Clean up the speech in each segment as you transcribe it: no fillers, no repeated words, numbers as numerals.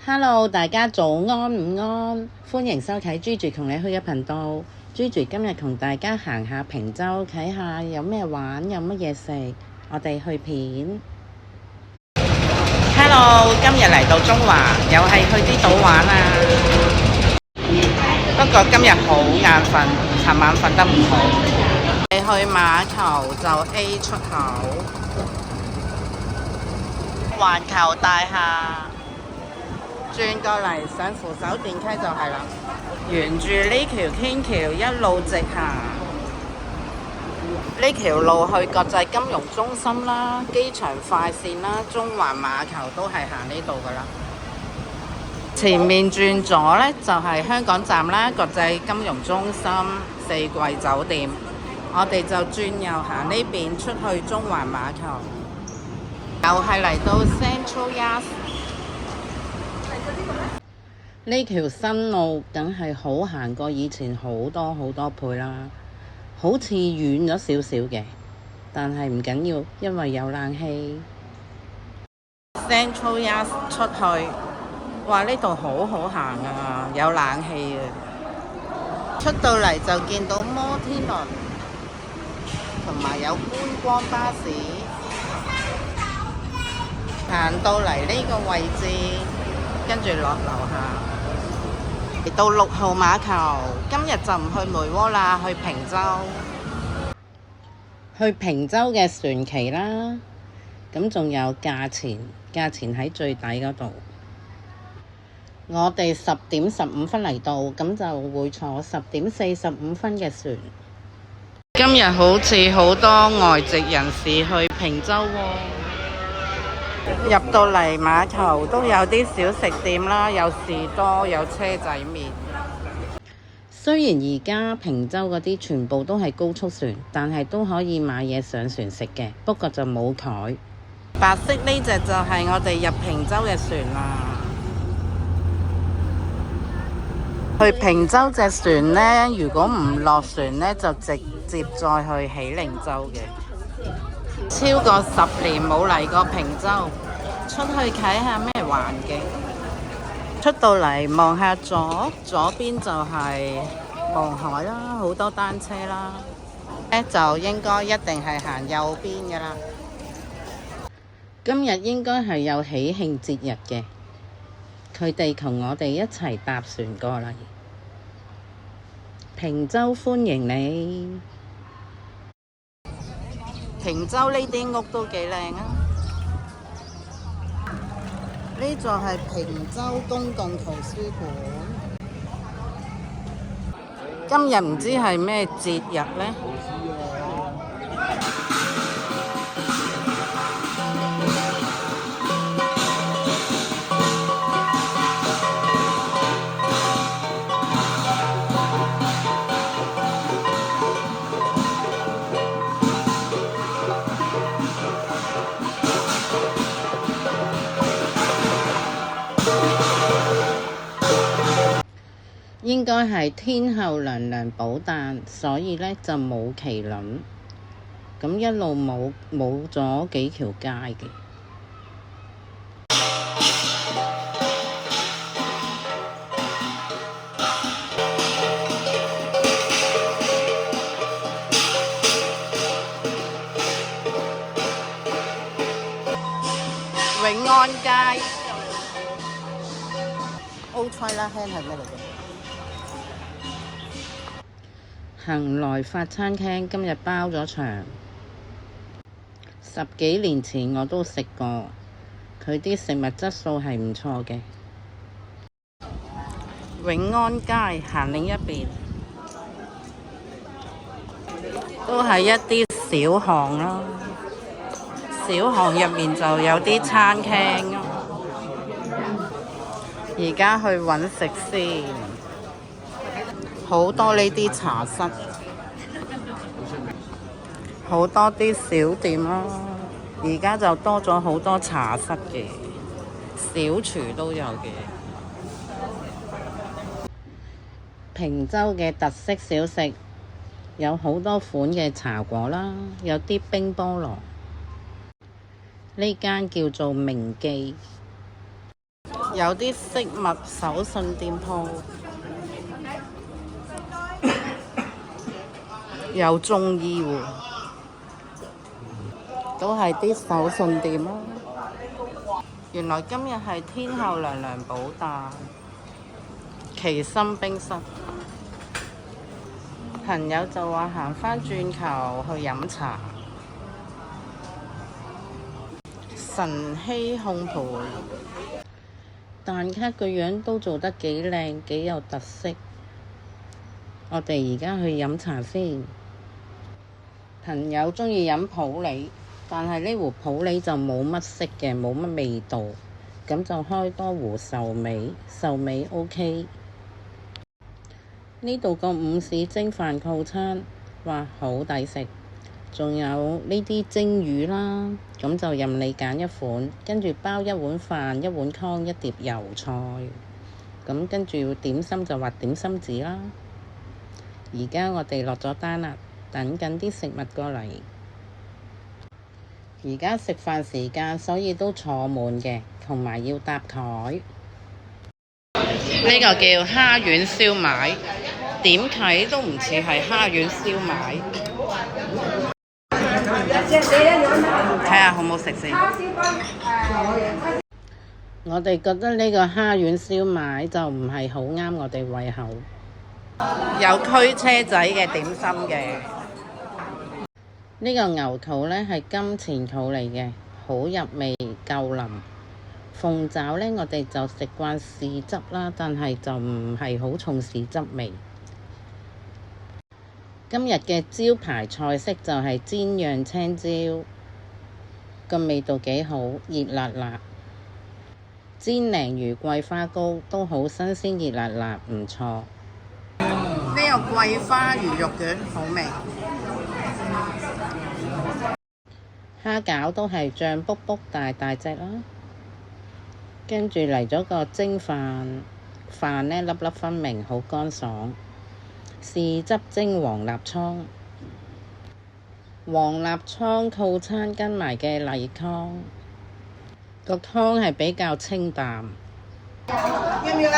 Hello，大家早安午安，歡迎收睇 Gigi 同你去嘅頻道。Gigi 今日同大家行下坪洲，睇下有咩玩，有乜嘢食，我哋去片。Hello，今日嚟到中華，又係去啲島玩啊。不過今日好眼瞓，尋晚瞓得唔好。你去碼頭就 A 出口，環球大廈。轉過嚟上扶手電梯就係啦，沿住呢條天橋一路直行，呢條路去國際金融中心啦、機場快線啦、中環碼頭都係行呢度噶啦。前面轉左呢，就係香港站啦、國際金融中心、四季酒店，我哋就轉右行呢邊出去中環碼頭，又係嚟到 Central Yard。呢條新路梗係好行過以前好多好多倍啦，好似遠咗少少嘅，但係唔緊要，因為有冷氣。Central Yard 出去，哇！呢度好好行啊，有冷氣啊。出到嚟就見到摩天輪，同埋有觀光巴士。行到嚟呢個位置，跟住落樓下。嚟到6號碼頭，今日就唔去梅窩啦，去坪洲。去坪洲嘅船期啦，咁仲有價錢喺最底嗰度。我哋10點15分嚟到，咁就會坐10點45分嘅船。今日好似好多外籍人士去坪洲喎。入到嚟碼頭都有啲小食店啦，有士多，有車仔麵。雖然而家坪洲嗰啲全部都係高速船，但係都可以買嘢上船食嘅，不過就冇枱。白色呢隻就係我哋入坪洲嘅船啦。去坪洲隻船呢，如果唔落船呢，就直接再去喜靈洲嘅。超過10年冇嚟過坪洲，出去睇下咩環境。出到嚟望下左邊就係望海啦，好多單車啦。就應該一定係行右邊噶啦。今日應該係有喜慶節日嘅，佢哋同我哋一齊搭船過嚟。坪洲歡迎你。坪洲呢啲屋都幾靚啊！呢座係坪洲公共圖書館。今日唔知係咩節日呢？應該係天后娘娘寶誕，所以呢就冇麒麟，咁一路冇咗幾條街嘅。永安街 Old China Hand 係咩嚟嘅？恆來法餐廳今日包咗場，10幾年前我都食過，佢啲食物質素係唔錯嘅。永安街行另一邊，都係一啲小巷啦，小巷入面就有啲餐廳咯。而家去揾食先。好多呢啲茶室，好多啲小店啦。而家就多咗好多茶室嘅，小廚都有嘅。坪洲嘅特色小食有好多款嘅茶果啦，有啲冰菠蘿。呢間叫做明記。有啲飾物手信店鋪，有中醫喎，都係啲手信店啦。原來今日係天后娘娘寶誕，奇心冰室。朋友就話行返轉頭去飲茶。晨曦烘焙蛋撻個樣都做得幾靚，幾有特色。我哋而家去飲茶先。朋友鍾意飲普洱，但係呢壺普洱就冇乜色嘅，冇乜味道，咁就開多壺壽眉，壽眉 OK。呢度個午市蒸飯套餐，哇，好抵食！仲有呢啲蒸魚啦，咁就任你揀一款，跟住包一碗飯、一碗湯、一碟油菜，咁跟住點心就畫點心紙啦。而家我哋落咗單啦，等緊啲食物過嚟。而家食飯時間，所以都坐滿嘅，同埋要搭台。呢個叫蝦丸燒賣，點睇都唔似係蝦丸燒賣。睇下好唔好食先。我哋覺得呢個蝦丸燒賣就唔係好啱我哋胃口。有驅車仔嘅點心嘅。呢個牛肚呢係金錢肚嚟嘅，好入味夠腍。鳳爪呢，我哋就食慣豉汁啦，但係就唔係好重豉汁味。今日嘅招牌菜式就係煎釀青椒，個味道幾好，熱辣辣。煎鯪魚桂花糕都好新鮮熱辣辣，唔錯。呢個桂花魚肉卷好味。蝦餃都係醬卜卜大大隻啦。跟住嚟咗個蒸飯，飯呢粒粒分明，好乾爽。豉汁蒸黃立倉，黃立倉套餐跟埋嘅例湯，個湯係比較清淡。條魚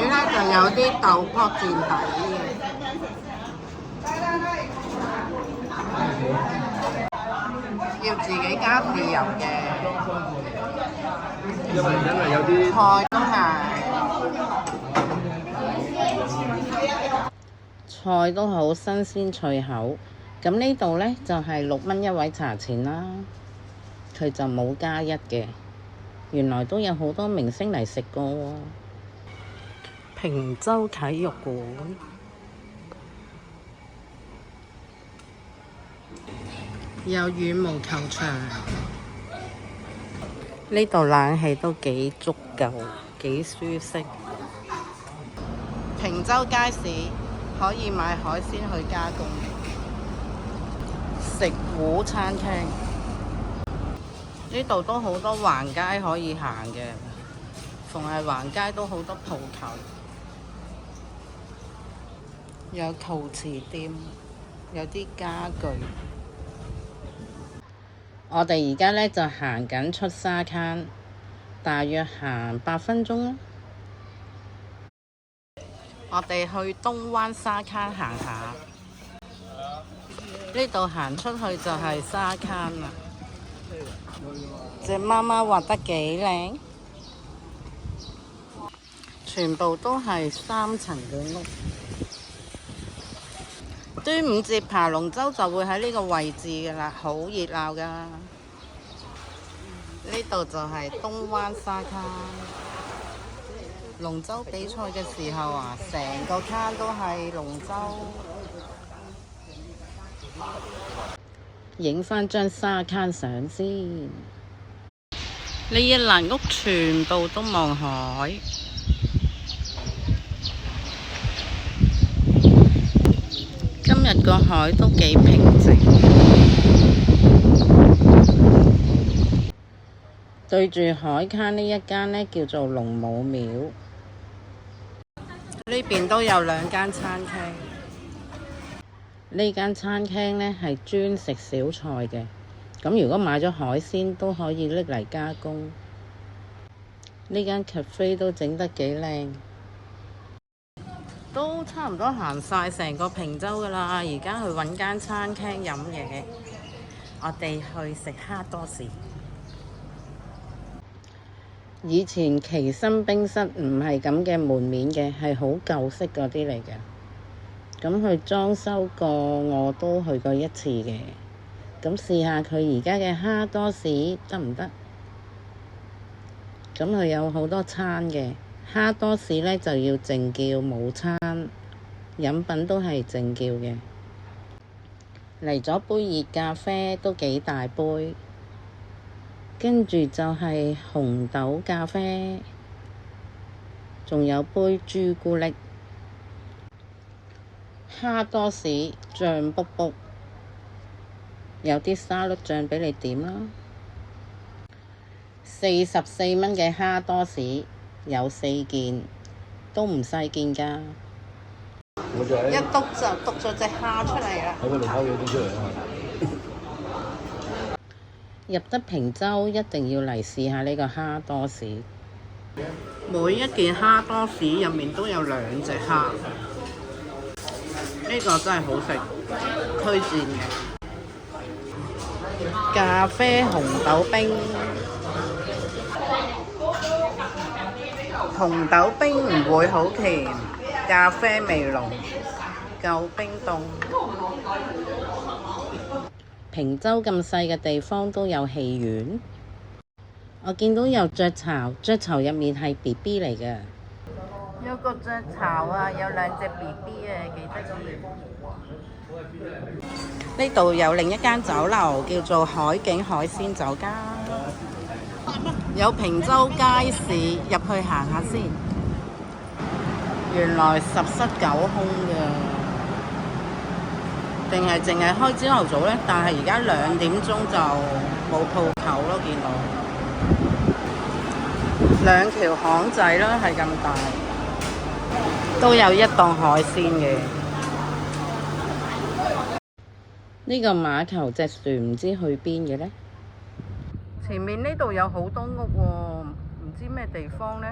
呢就有啲豆卜墊底嘅，要自己加豉油嘅。因為有啲菜都係。菜都好新鮮脆口，咁呢度呢，就係6蚊一位茶錢啦，佢就冇加一嘅。原來都有好多明星嚟食過喎。坪洲體育館有羽毛球場，呢度冷氣都幾足夠，幾舒適。坪洲街市可以買海鮮去加工，食糊餐廳。呢度都好多橫街可以行嘅，逢係橫街都好多鋪頭，有陶瓷店，有啲家具。我哋而家呢就行緊出沙灘，大約行8分鐘啦。我哋去東灣沙灘行下，呢度行出去就係沙灘啦。隻貓貓畫得幾靚，全部都係3層嘅屋。端午節爬龍舟就會喺呢個位置㗎啦，好熱鬧㗎。呢度就係東灣沙灘。龍舟比賽嘅時候啊，成個灘都係龍舟。影返張沙灘相先。呢一欄屋全部都望海。今日個海都幾平靜。對住海灘呢一間呢叫做龍母廟。呢邊都有2間餐廳。呢間餐廳呢係專食小菜嘅，咁如果買咗海鮮都可以拎嚟加工。呢間 cafe 都整得幾靚，都差唔多行晒成個坪洲噶啦。而家去揾間餐廳飲嘢，我哋去食蝦多士。以前奇新冰室唔係咁嘅門面嘅，係好舊式嗰啲嚟嘅。咁佢裝修過，我都去過一次嘅。咁試下佢而家嘅蝦多士得唔得？咁佢有好多餐嘅，蝦多士呢就要淨叫冇餐，飲品都係淨叫嘅。嚟咗杯熱咖啡都幾大杯，跟住就係紅豆咖啡，仲有杯朱古力。蝦多士醬卜卜，有啲沙律醬俾你點啦。44蚊嘅蝦多士有4件，都唔細件㗎。一篤就篤咗隻蝦出嚟啦。入得坪洲一定要嚟試下呢個蝦多士。每一件蝦多士入面都有2隻蝦，呢個真係好食，推薦嘅。咖啡紅豆冰，紅豆冰唔會好甜，咖啡味濃，夠冰凍。坪洲咁細嘅地方都有戲院，我見到有雀巢，雀巢入面係 BB 嚟嘅。有個雀巢啊，有2隻 BB 啊，幾得意。呢度有另一間酒樓叫做海景海鮮酒家，有坪洲街市，入去行下先。原來10室9空嘅，定係淨係開朝頭早呢？但係而家2點鐘就冇鋪頭咯，見到2條巷仔啦，係咁大，都有一檔海鮮嘅。呢個碼頭隻船唔知去邊嘅呢？前面呢度有好多屋喎，唔知咩地方呢？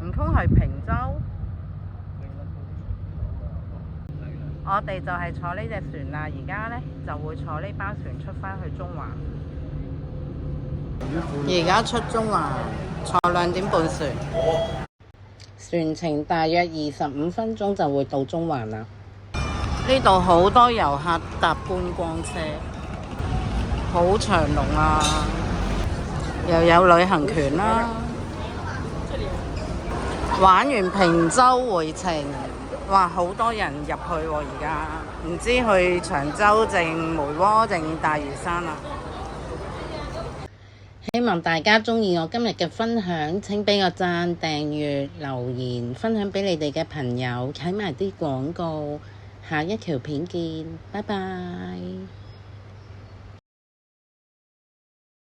唔通係坪洲？我哋就係坐呢隻船啦，而家呢，就會坐呢班船出返去中環。而家出中環，坐2點半船，船程大約25分鐘就會到中環啦。呢度好多遊客搭觀光車，好長龍啊！又有旅行團啦。玩完坪洲回程，哇！好多人入去喎，而家唔知去長洲定梅窩定大嶼山啦。希望大家鍾意我今日嘅分享，請俾個讚、訂閱、留言，分享俾你哋嘅朋友，睇埋啲廣告。下一條片見，拜拜。